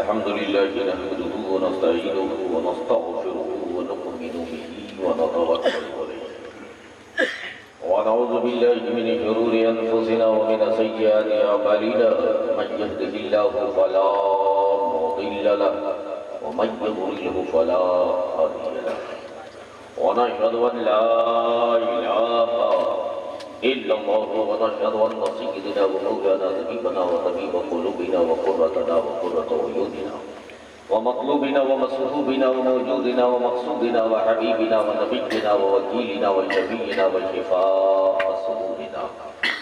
الحمد لله نحمده ونستعينه ونستغفره ونؤمن به ونتوكل عليه ونعوذ بالله من شرور أنفسنا ومن سيئات أعمالنا من يهده الله فلا مضل له ومن يضلل فلا هادي له ونشهد أن لا إله إلا الله ونشهد أن سيدنا ومولانا نبينا وطبيب قلوبنا وقرتنا وقرة عيوننا ومطلوبنا ومسحوبنا وموجودنا ومقصودنا وحبيبنا ونبينا ووكيلنا وشفينا وشفاء صدورنا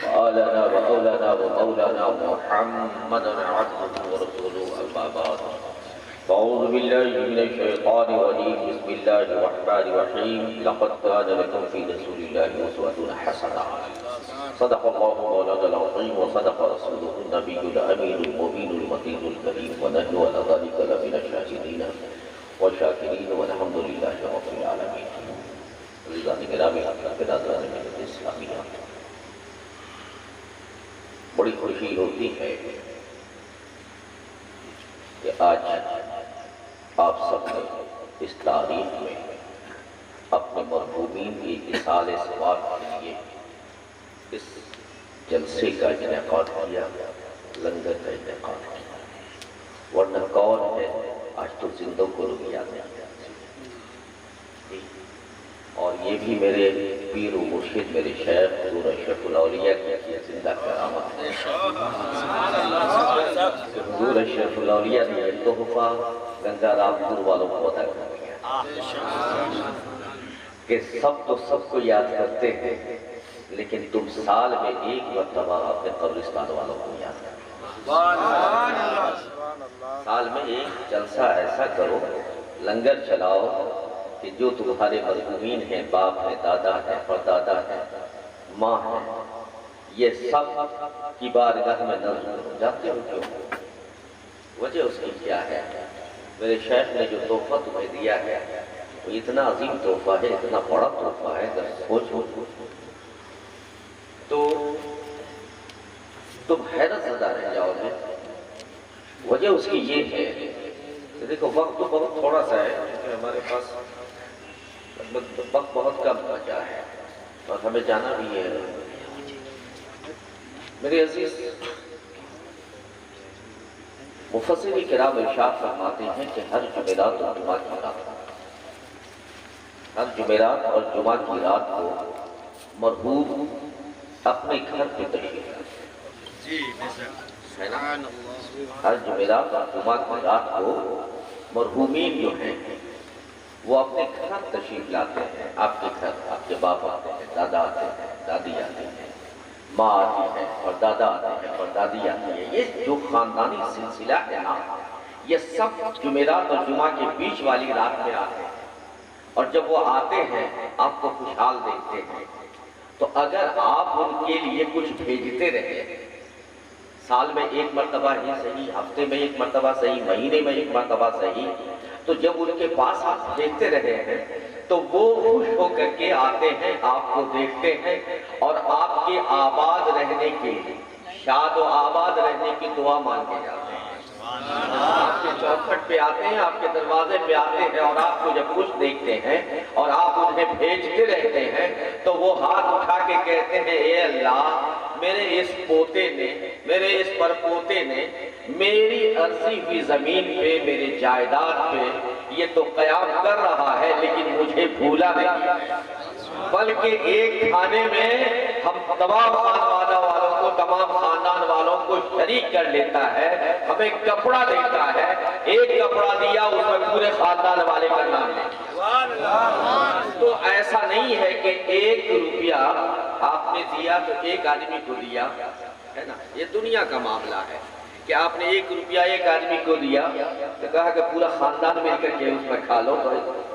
وآلنا وأولانا ومولانا محمدا عبده ورسوله أما بعد فأعوذ بالله من الشيطان الرجيم بسم الله الرحمن الرحيم لقد كان لكم في رسول الله أسوة حسنة صدق الله مولانا العظيم وصدق رسوله النبي الأمين المبين المتين الكريم ونحن على ذلك لمن الشاهدين والشاكرين والحمد لله رب العالمين. عزیزان گرامی برادران ملت اسلامیہ، بڑی خوشی ہوتی ہے کہ آج آپ سب نے اس تاریخ میں اپنے مرحومین کی اصال ثواب کے لیے اس جلسے کا انعقاد کیا، لنگر کا انعقاد کیا، ورنہ کون ہے آج تو زندوں کو رویہ دیا. اور یہ بھی میرے پیر و مرشد میرے شیخ حضور اشرف الاولیاء کی زندہ کرامت ہے. حضور اشرف الاولیاء نے یہ تحفہ گنگا رام پور والوں کو عطا کر دیا کہ سب تو سب کو یاد کرتے ہیں، لیکن تم سال میں ایک مرتبہ اپنے قبرستان والوں کو یاد کرو. سال میں ایک جلسہ ایسا کرو، لنگر چلاؤ کہ جو تمہارے مرحومین ہیں، باپ ہیں، دادا ہیں، پردادا ہیں، ماں ہیں، یہ سب کی بارگاہ میں نظر کرو. جانتے ہو کیوں؟ وجہ اس کی کیا ہے؟ میرے شیخ نے جو تحفہ تمہیں دیا ہے وہ اتنا عظیم تحفہ ہے، اتنا بڑا تحفہ ہے، اگر سوچو تو تم حیرت زدہ رہ جاؤ گے. وجہ اس کی یہ ہے کہ دیکھو وقت تو بہت تھوڑا سا ہے، کیونکہ ہمارے پاس وقت بہت کم بچا ہے اور ہمیں جانا بھی ہے. میرے عزیز مفسر کرام ارشاد فرماتے ہیں کہ ہر جمعرات اور جمعہ کی رات، ہر جمعرات اور جمعہ کی رات کو مرحوم اپنے گھر پہ تشریف لاتے ہیں. ہر جمعرات اور جمعہ کی رات کو مرحومین جو ہیں وہ اپنے گھر تشریف لاتے ہیں. آپ کے گھر آپ کے باپ آتے ہیں، دادا آتے ہیں، دادی آتے ہیں، ماں آتی ہے، اور دادا آتے ہیں، اور دادی آتی ہے. یہ جو خاندانی سلسلہ ہے نا، یہ سب جمعرات اور جمعہ کے بیچ والی رات میں آتے ہیں. اور جب وہ آتے ہیں آپ کو خوشحال دیکھتے ہیں، تو اگر آپ ان کے لیے کچھ بھیجتے رہے، سال میں ایک مرتبہ ہی صحیح، ہفتے میں ایک مرتبہ صحیح، مہینے میں ایک مرتبہ صحیح، تو جب ان کے پاس آپ دیکھتے رہے ہیں تو وہ خوش ہو کر کے آتے ہیں، آپ کو دیکھتے ہیں اور آپ کے آباد رہنے کے، شاد و آباد رہنے کی دعا مانگے جاتے ہیں. آپ کے چوکھٹ پہ آتے ہیں، آپ کے دروازے پہ آتے ہیں، اور آپ کو جب خوش دیکھتے ہیں اور آپ انہیں بھیجتے رہتے ہیں تو وہ ہاتھ اٹھا کے کہتے ہیں اے اللہ، میرے اس پوتے نے، میرے اس پرپوتے نے میری عرضی ہوئی زمین پہ، میرے جائیداد پہ یہ تو قیام کر رہا ہے لیکن مجھے بھولا نہیں ہے، بلکہ ایک کھانے میں ہم تمام خاندان والوں کو، تمام خاندان والوں کو شریک کر لیتا ہے، ہمیں کپڑا دیتا ہے، ایک کپڑا دیا اس میں پورے خاندان والے کا نام ہے. تو ایسا نہیں ہے کہ ایک روپیہ آپ نے دیا تو ایک آدمی کو دیا ہے نا، یہ دنیا کا معاملہ ہے کہ آپ نے ایک روپیہ ایک آدمی کو دیا تو کہا کہ پورا خاندان مل کر کے اس میں کھا لو، تو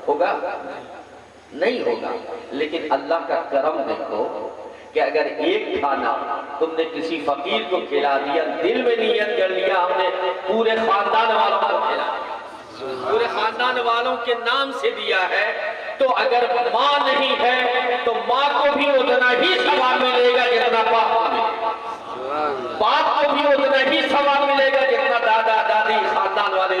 ہوگا نہیں ہوگا. لیکن اللہ کا کرم دیکھو کہ اگر ایک کھانا تم نے کسی فقیر کو کھلا دیا، دل میں نیت کر لیا ہم نے پورے خاندان والوں کو کھلا دیا، پورے خاندان والوں کے نام سے دیا ہے، تو اگر ماں نہیں ہے تو ماں کو بھی اتنا ہی ثواب ملے گا جتنا باپ کو ملے گا، باپ کو بھی اتنا ہی ثواب ملے گا جتنا دادا دادی خاندان والے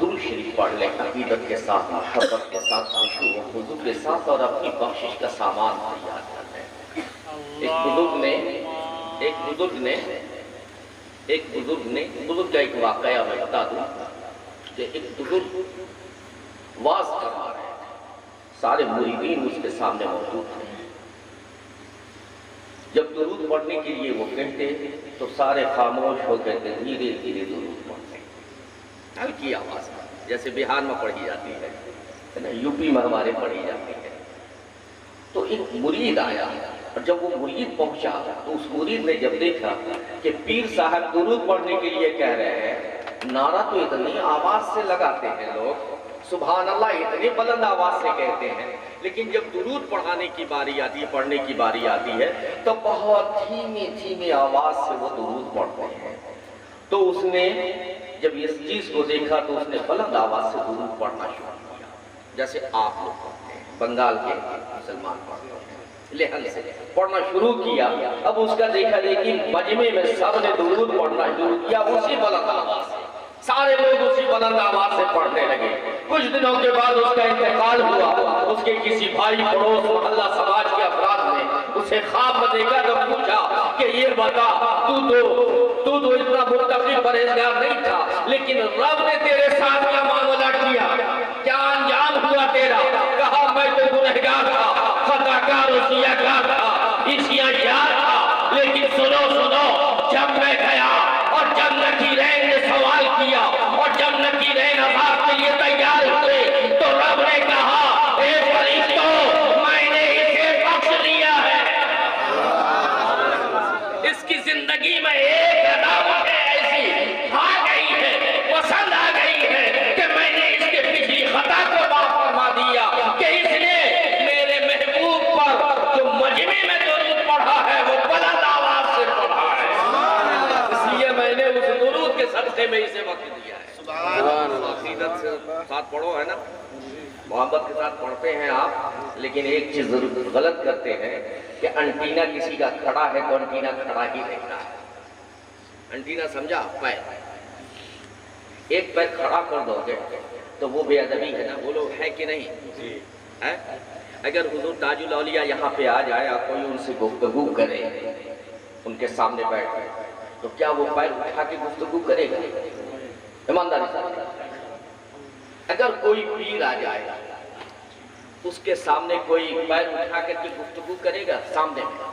درود شریف پڑھ لیں عقیدت کے ساتھ، محبت کے ساتھ، خشوع و خضوع کے ساتھ، اور اپنی بخشش کا سامان تیار کر لیں۔ ایک بزرگ کا ایک واقعہ میں بتا دوں کہ ایک بزرگ واز کروا رہے ہیں، سارے مریدین اس کے سامنے موجود تھے۔ جب درود پڑھنے کے لیے وہ کہتے تو سارے خاموش ہو کہتے دھیرے دھیرے درود پڑھتے، ہلکی آواز جیسے بہار میں پڑھی جاتی ہے، یو پی میں ہمارے پڑھی جاتی ہے۔ تو ایک مرید آیا، اور جب وہ مرید پہنچا تو اس مرید نے جب دیکھا کہ پیر صاحب درود پڑھنے کے لیے کہہ رہے ہیں، نعرہ تو اتنی آواز سے لگاتے ہیں لوگ، سبحان اللہ اتنی بلند آواز سے کہتے ہیں، لیکن جب درود پڑھانے کی باری آتی ہے، پڑھنے کی باری آتی ہے تو بہت دھیمی آواز سے وہ درود پڑھتے ہیں۔ تو اس نے جب اس چیز کو دیکھا تو اس نے بلند آواز سے درود پڑھنا شروع کیا، جیسے آپ لوگ پڑھتے ہیں، بنگال کے مسلمان پڑھتے ہیں، لہن سے پڑھنا شروع کیا۔ اب اس کا دیکھا لیکن مجمع میں سب نے درود پڑھنا شروع کیا اسی بلند آواز سے، سارے لوگ اسی بلند آواز سے پڑھنے لگے۔ کچھ دنوں کے بعد اس کا انتقال ہوا، اس کے کسی بھائی پڑوس محلہ سماج کے افراد نے اسے خواب میں دیکھا تو پوچھا کہ یہ بتا تو اتنا متقی پرہیزگار نہیں تھا، لیکن رب نے تیرے ساتھ کیا معاملہ کیا، کیا انجام ہوا تیرا؟ کہا میں تو گنہگار تھا، خطاکار و سیاکار تھا، عیسیٰ یار تھا، لیکن سنو جب میں گیا اور جب نکیرین نے سوال کیا اور جب نکیرین عذاب کے لیے تیار ہوئے تو رب نے کہا اے فرشتوں میں نے اسے بخش دیا ہے، اس کی زندگی میں ایک عداوت ایسی آ گئی ہے، پسند آ گئی ہے کہ میں نے اس کے پچھلی خطا کو معاف فرما دیا کہ اس نے میرے محبوب پر جو مجمع میں درود پڑھا ہے وہ بلند آواز سے پڑھا ہے، اس لیے میں نے اس درود کے صدقے میں اسے وقت دیا ہے۔ سبحان اللہ، عقیدت سے ساتھ پڑھو ہے نا، محبت کے ساتھ پڑھتے ہیں آپ، لیکن ایک چیز ضرور غلط کرتے ہیں کہ انٹینا کسی کا کھڑا ہے تو انٹینا کھڑا ہی رہتا ہے۔ انٹینا سمجھا؟ پیر، ایک پیر کھڑا کر دو گے تو وہ بے ادبی ہے نا، بولو ہے کہ نہیں؟ اگر حضور تاج الاولیاء یہاں پہ آ جائے اور کوئی ان سے گفتگو کرے، ان کے سامنے بیٹھے، تو کیا وہ پیر اٹھا کے گفتگو کرے گا؟ ایمانداری سے اگر کوئی پیر آ جائے اس کے سامنے کوئی پیر اٹھا کر کے گفتگو کرے گا؟ سامنے میں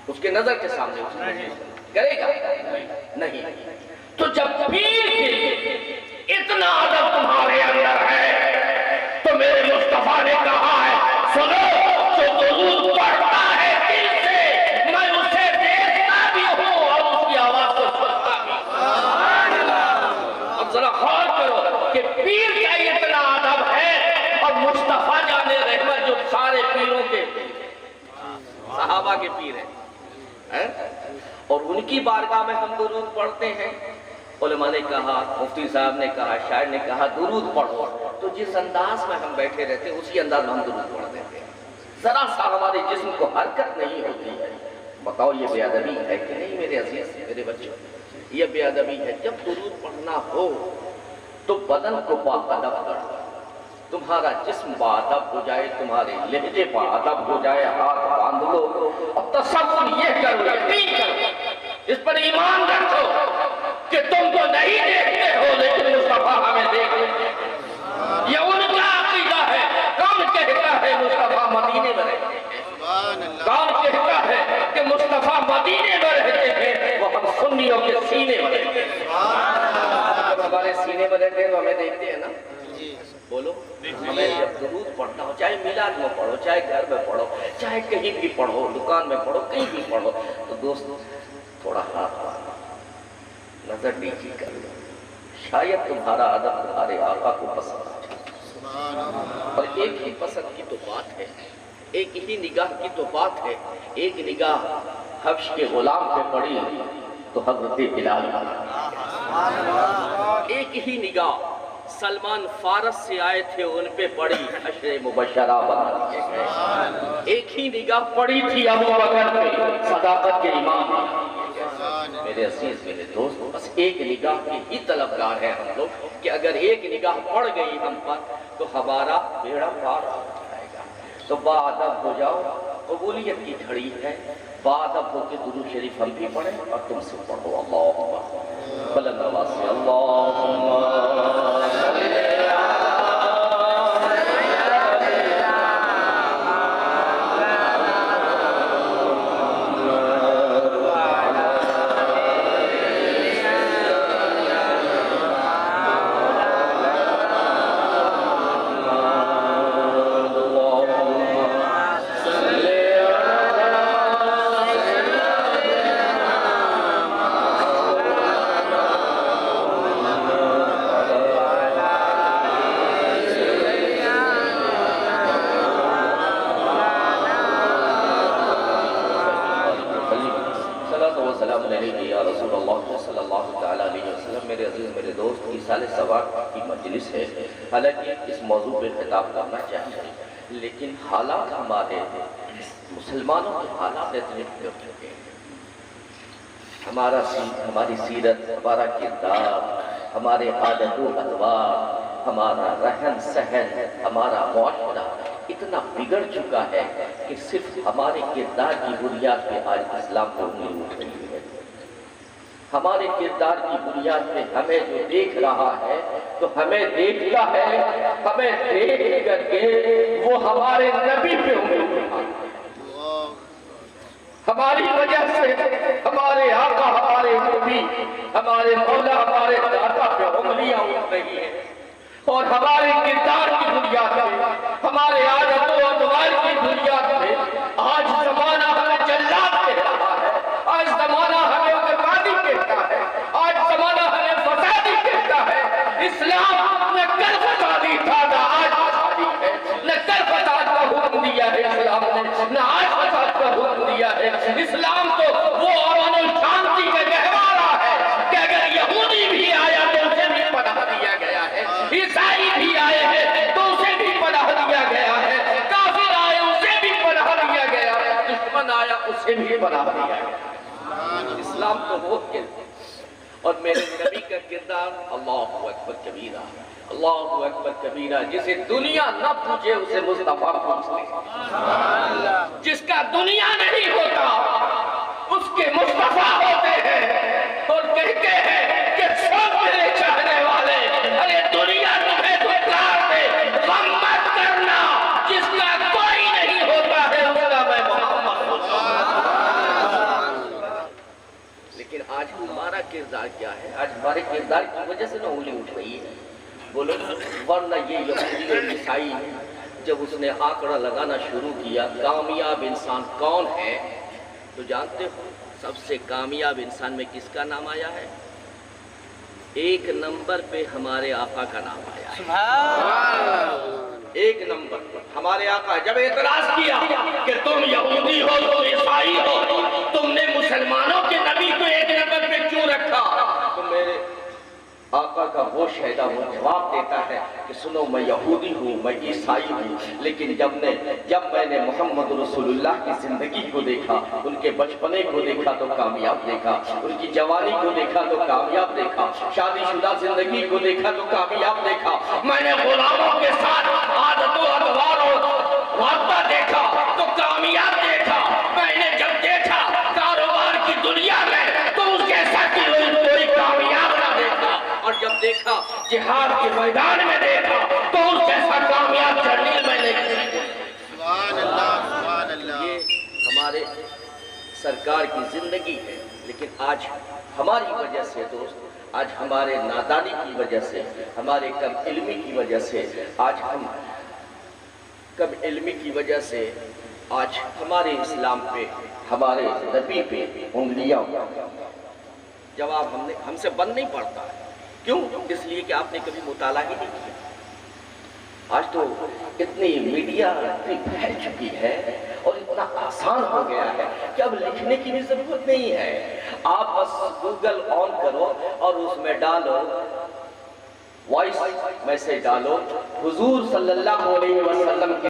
اس کے نظر کے سامنے کرے گا؟ نہیں۔ تو جب پیر کے اتنا ادب تمہارے اندر ہے تو میرے مصطفیٰ نے کہا ہے سنو جو درود پڑھتا ہے دل سے میں اسے دیکھتا بھی ہوں اور اس کی آواز کو سنتا بھی ہوں۔ اب ذرا غور کرو کہ پیر کا اتنا ادب ہے، اور مصطفیٰ جان رحمت جو سارے پیروں کے صحابہ کے پیر ہیں اور ان کی بارگاہ میں ہم درود پڑھتے ہیں۔ علماء نے کہا، مفتی صاحب نے کہا، شاعر نے کہا درود پڑھو، تو جس انداز میں ہم بیٹھے رہتے اسی انداز میں ہم درود پڑھ دیتے ہیں، ذرا سا ہمارے جسم کو حرکت نہیں ہوتی ہے۔ بتاؤ یہ بے ادبی ہے کہ نہیں میرے عزیز میرے بچوں؟ یہ بے ادبی ہے۔ جب درود پڑھنا ہو تو بدن کو باادب کرو، تمہارا جسم باادب ہو جائے، تمہارے لہجے باادب ہو جائے، ہاتھ باندھ لو اور تصور یہ کرو، یقین کرو، اس پر ایمان رکھو کہ تم کو نہیں دیکھتے ہو لیکن مصطفیٰ ہمیں دیکھ لیتے ہیں۔ یہ ان کا عقیدہ ہے۔ کون کہتا ہے مصطفیٰ مدینے میں رہتے ہیں؟ کون کہتا ہے کہ مصطفیٰ مدینے میں رہتے ہیں؟ وہ ہم سنیوں کے سینے میں رہتے ہیں۔ جب ہمارے سینے میں رہتے ہیں تو ہمیں دیکھتے ہیں نا، بولو ہمیں جب درود پڑھنا ہو، چاہے میلاد میں پڑھو، چاہے گھر میں پڑھو، چاہے کہیں بھی پڑھو، دکان میں پڑھو، کہیں بھی پڑھو، تو دوستو تھوڑا ہاتھ پانا، نظر نیچی کر لو، شاید تمہارا ادب تمہارے آقا کو پسند آ جائے۔ اور ایک ہی پسند کی تو بات ہے، ایک ہی نگاہ کی تو بات ہے۔ ایک نگاہ حبش کے غلام پہ پڑی تو حضرت بلال، ایک ہی نگاہ سلمان فارس سے آئے تھے ان پہ پڑی، عشر مبشرہ بنا دیے گئے۔ ایک ہی نگاہ پڑی تھی ابو بکر پہ، صداقت کے امام۔ میرے عزیز میرے دوست، بس ایک نگاہ کے ہی طلبگار ہیں ہم لوگ کہ اگر ایک نگاہ پڑ گئی ہم پر تو ہمارا بیڑا پار ہو جائے گا۔ تو باادب ہو جاؤ، قبولیت کی گھڑی ہے، باادب ہو کے درود شریف ہم بھی پڑھیں اور تم سے پڑھو۔ اللہم بلند آواز سے اللہم میرے عزیز میرے دوست، ایصال ثواب کی مجلس ہے، حالانکہ اس موضوع پہ خطاب کرنا چاہیے، لیکن حالات ہمارے مسلمانوں کے حالات اتنے بگڑ چکے ہیں۔ ہماری سیرت، ہمارا کردار، ہمارے عادت و اطوار، ہمارا رہن سہن، ہمارا معاشرہ اتنا بگڑ چکا ہے کہ صرف ہمارے کردار کی بنیاد پہ آج اسلام کو انگلی اٹھ رہی ہے۔ ہمارے کردار کی بنیاد پہ ہمیں جو دیکھ رہا ہے تو ہمیں دیکھتا ہے، ہمیں دیکھ کر کے وہ ہمارے نبی پہ انگلی اٹھاتا ہے۔ ہماری وجہ سے ہمارے آقا، ہمارے نبی، ہمارے مولا، ہمارے داتا پہ انگلیاں اٹھ رہی ہیں، اور ہمارے کردار کی بنیاد پہ، ہمارے عادت و اطوار کی بنیاد پہ آج زمانہ ہمیں جلاد کہہ رہا ہے، آج زمانہ ہمیں بربادی کہتا ہے، آج زمانہ ہمیں فسادی کہتا ہے۔ اسلام نہ کل فسادی تھا نہ آج فسادی ہے، نہ کل فساد کا حکم دیا ہے اسلام نے، نہ آج فساد کا حکم دیا ہے۔ اسلام تو وہ امن و شانتی کا گہوارہ ہے کہ اگر یہودی بھی آیا تو اسے بھی پناہ دیا گیا ہے، عیسائی بھی آئے ہیں تو اسے بھی پناہ دیا گیا ہے، کافر آئے اسے بھی پناہ دیا گیا ہے، دشمن آیا اسے بھی پناہ دیا گیا۔ اسلام تو وہ ہے، اور میرے نبی کا کردار اللہ اکبر کبیرہ، اللہ اکبر کبیرہ، جسے دنیا نہ پوچھے اسے مصطفیٰ پوچھ لے، جس کا دنیا نہیں ہوتا اس کے مصطفیٰ ہوتے ہیں، اور کہتے ہیں کہ سب میرے چاہنے والے، ارے دنیا تمہیں دھکار دے، غم مت کرنا، جس کا کوئی نہیں ہوتا ہے اس کا میں محمد ہوتا ہوں۔ لیکن آج ہمارا کردار کیا ہے؟ آج ہمارے کردار کی وجہ سے نہ انگلی اٹھ رہی ہے، بولو، ورنہ یہ یہودی اور عیسائی جب اس نے آنکڑا لگانا شروع کیا کامیاب انسان کون ہے، تو جانتے ہو سب سے کامیاب انسان میں کس کا نام آیا ہے؟ ایک نمبر پہ ہمارے آقا کا نام آیا ہے۔ ایک نمبر پر ہمارے آقا جب اعتراض کیا کہ تم یہودی ہو، تم عیسائی ہو، تم نے مسلمانوں کے نبی کو ایک نمبر پہ کیوں رکھا، تو میرے آقا کا وہ شہدہ وہ جواب دیتا ہے کہ سنو، میں یہودی ہوں، میں عیسائی ہوں، لیکن جب میں نے محمد رسول اللہ کی زندگی کو دیکھا، ان کے بچپنے کو دیکھا تو کامیاب دیکھا، ان کی جوانی کو دیکھا تو کامیاب دیکھا، شادی شدہ زندگی کو دیکھا تو کامیاب دیکھا، میں نے غلاموں کے ساتھ عادت و اطوار و رابطہ دیکھا تو کامیاب دیکھا، میں نے جب دیکھا کاروبار کی دنیا میں تو اس جیسا کوئی کامیاب نہ دیکھا، اور جب دیکھا جہاد کے میدان میں دیکھا تو اس جیسا کامیاب جلیل میں نے دیکھا۔ سبحان اللہ، سبحان اللہ۔ یہ ہمارے سرکار کی زندگی ہے، لیکن آج ہماری وجہ سے دوست، آج ہمارے نادانی کی وجہ سے، ہمارے کم علمی کی وجہ سے، آج ہم کم علمی کی وجہ سے آج ہمارے اسلام پہ، ہمارے نبی پہ انگلیاں، جواب ہم سے بند نہیں پڑتا ہے۔ کیوں؟ اس لیے کہ آپ نے کبھی مطالعہ ہی نہیں کیا۔ آج تو اتنی میڈیا اتنی پھیل چکی ہے اور اتنا آسان ہو گیا ہے کہ اب لکھنے کی بھی ضرورت نہیں ہے، آپ بس گوگل آن کرو اور اس میں ڈالو، وائس میسج ڈالو، حضور صلی اللہ علیہ وسلم